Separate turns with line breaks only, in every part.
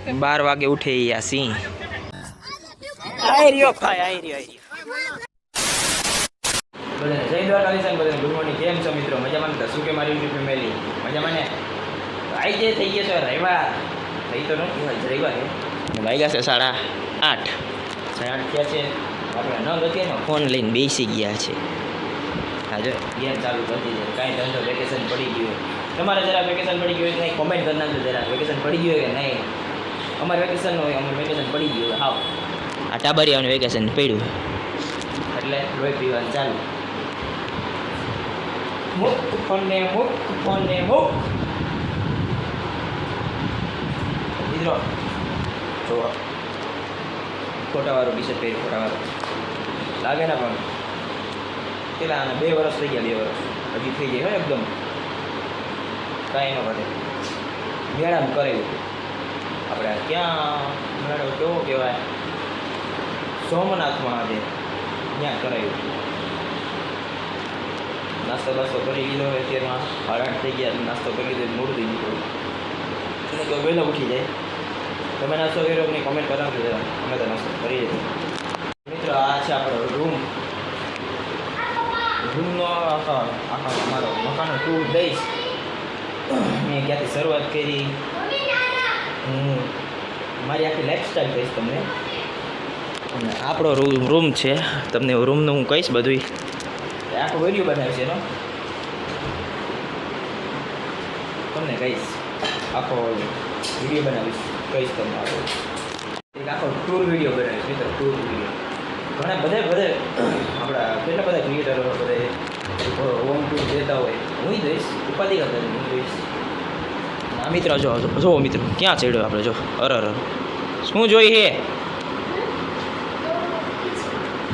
12 વાગે ઉઠે યા સિંહ આઈ રહ્યો ભાઈ આઈ રહ્યો જય દ્વારકાધીશ બધાને ગુડ મોર્નિંગ. કેમ છો મિત્રો? મજામાં ને? શું કે મારી યુટ્યુબ ફેમિલી મજામાં ને? આવી જે થઈ ગયા છે રવિવાર થઈ તો નથી રવિવાર વાગ્યા છે 8:30 થયા છે. આપણે ન ગતિએ ને ફોન લઈને બેસી ગયા છે. હા જો ગેમ ચાલુ કરી દીધી. કાંઈ ધંધો વેકેશન પડી ગયું. તમારે જરા વેકેશન પડી ગયું હોય નહીં કોમેન્ટ કરી નાખજો. જરા વેકેશન પડી ગયું હોય કે નહીં. અમારે વેકેશન હોય અમારે વેકેશન પડી ગયું હોય. હાવ આ ટાબરિયાનું વેકેશન પડ્યું એટલે લોહી પીવાનું ચાલુ. મૂક ફોનને મૂક મિત્રો જો ફોટાવાળું ટી શર્ટ પહેર્યું. ફોટાવાળું લાગે ને પણ કેટલા આને 2 વર્ષ થઈ ગયા. 2 વર્ષ હજી થઈ જાય હોય એકદમ કાંઈ ન ઘટે. મેળામાં કરેલું આપણે ક્યાં મેળો કેવો કહેવાય સોમનાથમાં આજે ત્યાં કરાયું. નાસ્તો બાસ્તો કરી લીધો હોય અત્યારમાં 8:30 થઈ ગયા. નાસ્તો કરી લીધો મોડું થઈ ગયું એટલે તો વહેલો ઉઠી જાય. તમે નાસ્તો કર્યો નહીં કોમેન્ટ કરાવજો. અમે તો નાસ્તો કરી લીધો. મિત્રો આ છે આપણો રૂમનો આખા અમારો મકાનનો ટૂર દઈશ. મેં ક્યાંથી શરૂઆત કરી હું મારી આખી લાઈફસ્ટાઈલ કહીશ તમને. અને આપણો રૂમ છે તમને રૂમનું હું કહીશ બધું. આખો વિડીયો બનાવીશ એનો તમને કહીશ. આખો વિડીયો બનાવીશ કહીશ તમને. એક આખો ટૂર વિડીયો બનાવીશ મિત્રો. ટૂર વિડીયો ઘણા બધા આપણા કેટલા બધા ક્રિએટરો બધા હોમ ટૂર દેતા હોય. હું દઈશ ઉપાધિ કરતા હું દઈશ. હા મિત્રો જો મિત્રો ક્યાં ચડ્યો આપણે જો. અરર શું જોઈ હે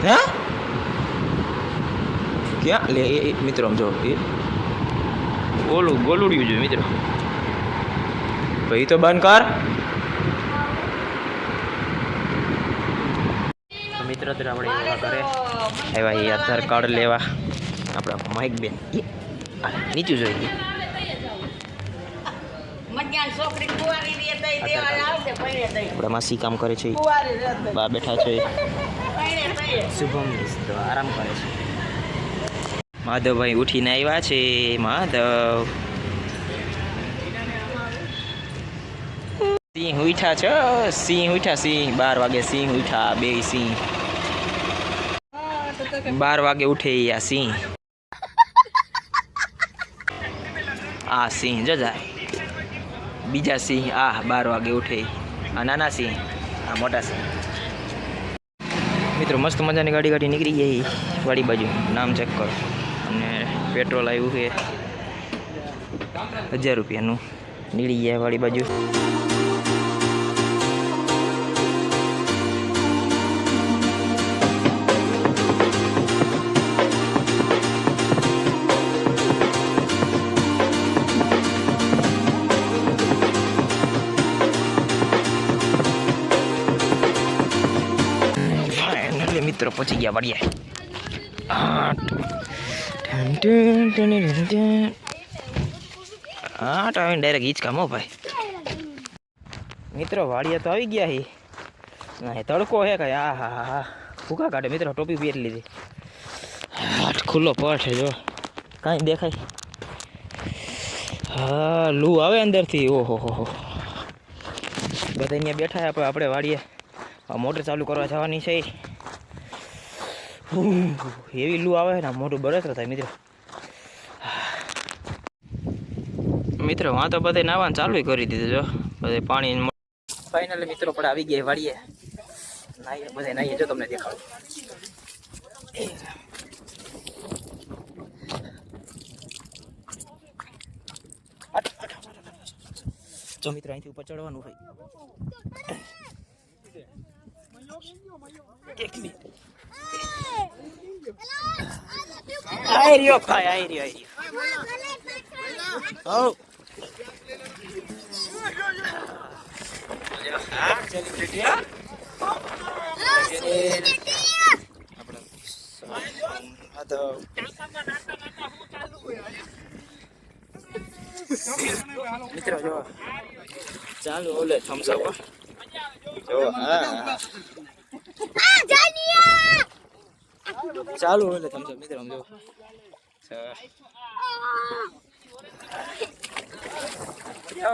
હે ક્યાં લે મિત્રો આમ જો એ ગોલુડિયું જોઈએ મિત્રો. ભાઈ તો બંધ કર. મિત્રો તો આપણે એવા કરે આવ્યા એ આધાર કાર્ડ લેવા. આપણા માઇક બેન નીચું જોઈ આપણા માસી કામ કરે છે. બા બેઠા છે. શુભમ તો આરામ કરે છે. માધવભાઈ ઉઠીને આવ્યા છે. માધવ સિંહ ઉઠ્યા છો. સિંહ ઉઠ્યા. સિંહ 12 વાગે સિંહ ઉઠ્યા. 2 સિંહ 12 વાગે ઉઠે યા સિંહ. આ સિંહ જો જાય. બીજા સિંહ આ 12 વાગે ઉઠે. આ નાના સિંહ આ મોટા સિંહ. મિત્રો મસ્ત મજાની ગાડી નીકળી ગઈ વાડી બાજુ. નામ ચેક કરો. અને પેટ્રોલ આવ્યું છે 1000 રૂપિયાનું. નીકળી ગયા વાડી બાજુ. મિત્રો પહોંચી ગયા વાડીએ. ડાયરેક્ટ હિંચકામ હો ભાઈ. મિત્રો વાડીએ તો આવી ગયા હી. ના તડકો હે કઈ. હા ભૂકા કાઢે મિત્રો. ટોપી પહેરી લીધી. ખુલ્લો પટ છે જો કાંઈ દેખાય. હા લૂ આવે અંદરથી. ઓહો બધા અહીંયા બેઠા આપણે વાડીએ. મોટર ચાલુ કરવા જવાની છે. એવી લૂ આવે ને મોટું બરસ થાય મિત્રો વાં તો બધે નાવાનું ચાલુ કરી દીધું જો. બધે પાણી ફાઇનલી મિત્રો પણ આવી ગયા વાડીએ. નાહીએ બધે નાહીએ જો તમને દેખાડું. જો મિત્રો અહીંથી ઉપર ચડવાનું હોય. એક મિનિટ આઈ રહ્યો ભાઈ. Oh. મિત્રો જો ચાલુ ઓલે થમ્સ અપ જો ચાલુ એટલે તમે મિત્રો સમજો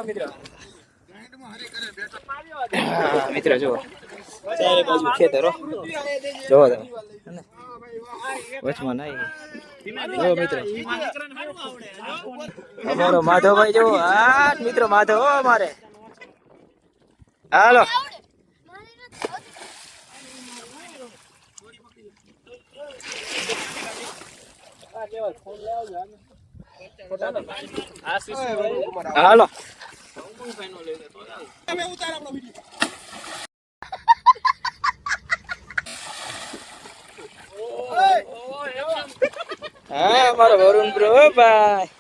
મિત્રો મિત્ર જુઓ ચારે બાજુ ખેતરો જોવો તમે વચમાં નહીં જો મિત્ર અમારો માધવભાઈ જો આ મિત્રો માધવ અમારે હાલો હાલો હા મારો વરુણ બ્રો ભાઈ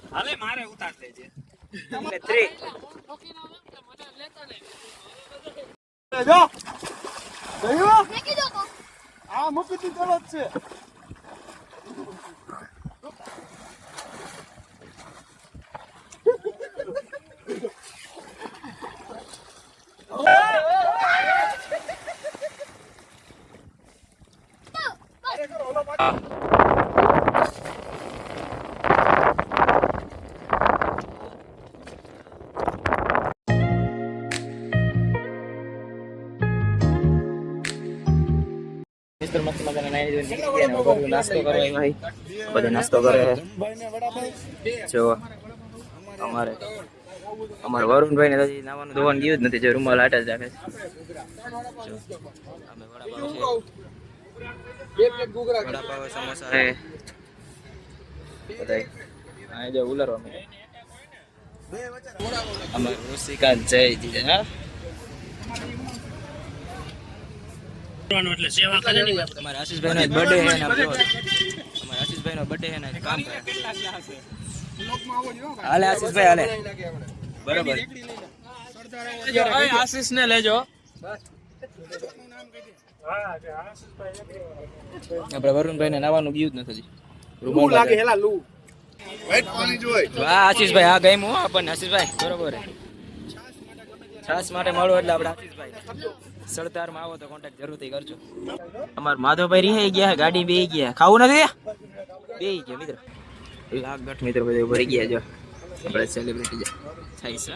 હાલે મારે ઉતાર દેજે તમને 3 જો ગયો મૂકી દો આ મૂકી દીધો છે મિસ્ટર મસ્ત મજાના નાઈ ધોઈને નાસ્તો કરવા ભાઈ બધે નાસ્તો કરે જો અમારે વરુણભાઈ ને હજી નાવાનું ધોવાનું ગયું જ નથી જો રૂમાલ આટા જ રાખે છે અમે વડાપાવ સમોસા હે બધાય આ જો ઉલરો અમે ઋષિકાંત જય દીધે હા એટલે સેવા કરે ને તમારા આશીષભાઈ નો બર્થડે હે ને અમારા આશીષભાઈ નો બર્થડે હે ને કામ કરે હાલે આશીષભાઈ હાલે બરોબર આશીષ ને લેજો આપણે વરુણભાઈ ને નાવાનું ગયું જ નથી રૂમ લાગે હેલા લુ વાઈટ પાણી જોઈ વાહ આશીષભાઈ આ ગઈમ હો આપણને આશીષભાઈ બરોબર છાસ માટે મળો એટલે આપણે આશીષભાઈ સરદાર માં આવો તો કોન્ટેક્ટ જરૂરથી કરજો અમાર માધવભાઈ રહી ગયા ગાડી બેહી ગયા ખાવું નથી બેહી ગયા મિત્ર લાખ ગઠ મિત્ર બધે ભરી ગયા જો આપણે સેલિબ્રિટી જા થાય છે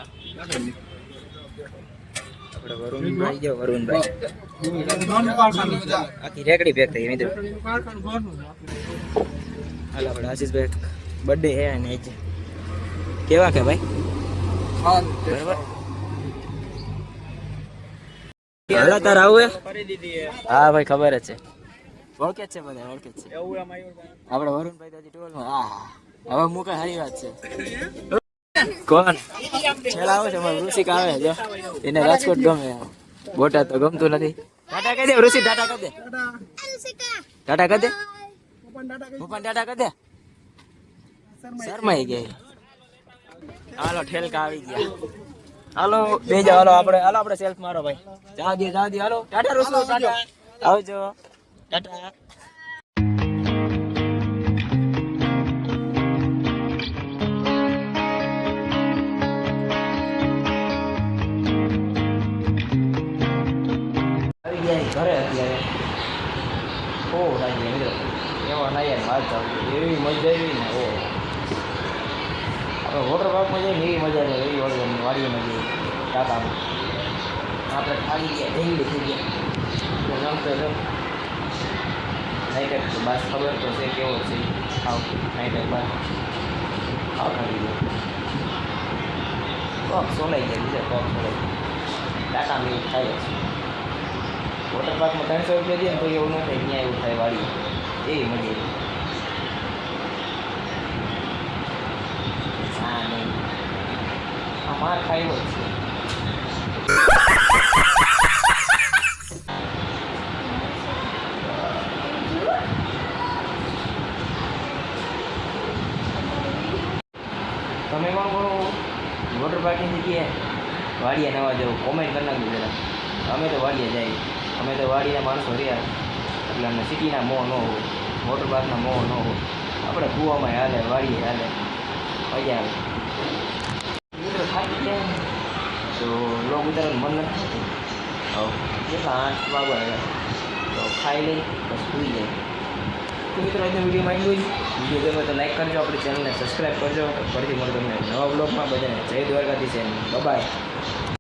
આપણે વરુણભાઈ જો વરુણભાઈ આખી રેકડી પેક થઈ મિત્ર હાલ આપણે આશીષભાઈ બર્થડે હે ને કેવા કે ભાઈ બરાબર હાલા તાર આવું હા ભાઈ ખબર જ છે ઓળખે જ છે બધા ઓળખે જ છે આપણે વરુણભાઈ દાદી ટોલમાં હા હવે મુકા સારી વાત છે કોણ છેલ્લા આવે છે અમારે ઋષિક આવે જો એને રાજકોટ ગમે બોટાદ તો ગમતું નથી ટાટા કહી દે ઋષિ ટાટા કહી દે ટાટા કહી દે હું પણ ટાટા કહી દે શરમાઈ ગઈ હાલો ઠેલકા આવી ગયા હાલો બે જાવ હાલો આપણે સેલ્ફ મારો ભાઈ જા દે હાલો ટાટા ઋષિ ટાટા આવજો ટાટા ઘરે અત્યારે ઓ નાઈ મિત્રો એવા નાઈ વાત એવી મજા આવી ને ઓ આપણે વોટર પાર્કમાં જઈએ ને એવી મજા આવે એવી વાડીઓમાં જઈએ ટાટામાં આપણે ખાલી ગયા ઢીંગલી થઈ ગયા રમતો નાઈટ બસ ખબર તો છે કેવો છે આવ નાઈટ બસ આવ ખાલી ગયો કોક સોલાઈ ગયા બીજા કોક સોલાઈ ગયા ટાટામાં એવું થાય છે વોટર પાર્કમાં 300 રૂપિયા દે ને તો એવું ન થાય ત્યાં એવું થાય વાડી એવી મજા હા નહીં આ માર ખાયો જ છે તમે પણ વોટર પાર્કની જગ્યાએ વાડિયા નવા જવું કોમેન્ટ કરી નાખજો જરા અમે તો વાડિયા જાય અમે તો વાડીના માણસો રહ્યા એટલે અમને સિટીના મોહ ન હોય વોટર પાર્કના મોહ ન હોય આપણે કૂવામાં હાલે વાડીએ હાલે મજા આવે મિત્રો થાકી જાય ને તો લોક ઉતારવાનું મન નથી થતું હવે કેટલા 8 વાગવા આવ્યા તો ખાઈ લઈ બસ સુઈ જાય તો મિત્રો આજનો વિડીયોમાં એટલું જ વિડીયો ગમે તો લાઈક કરજો આપણી ચેનલને સબસ્ક્રાઈબ કરજો ફરીથી મળો તમને નવા બ્લોગમાં બધાને જય દ્વારકાધીશ બાય.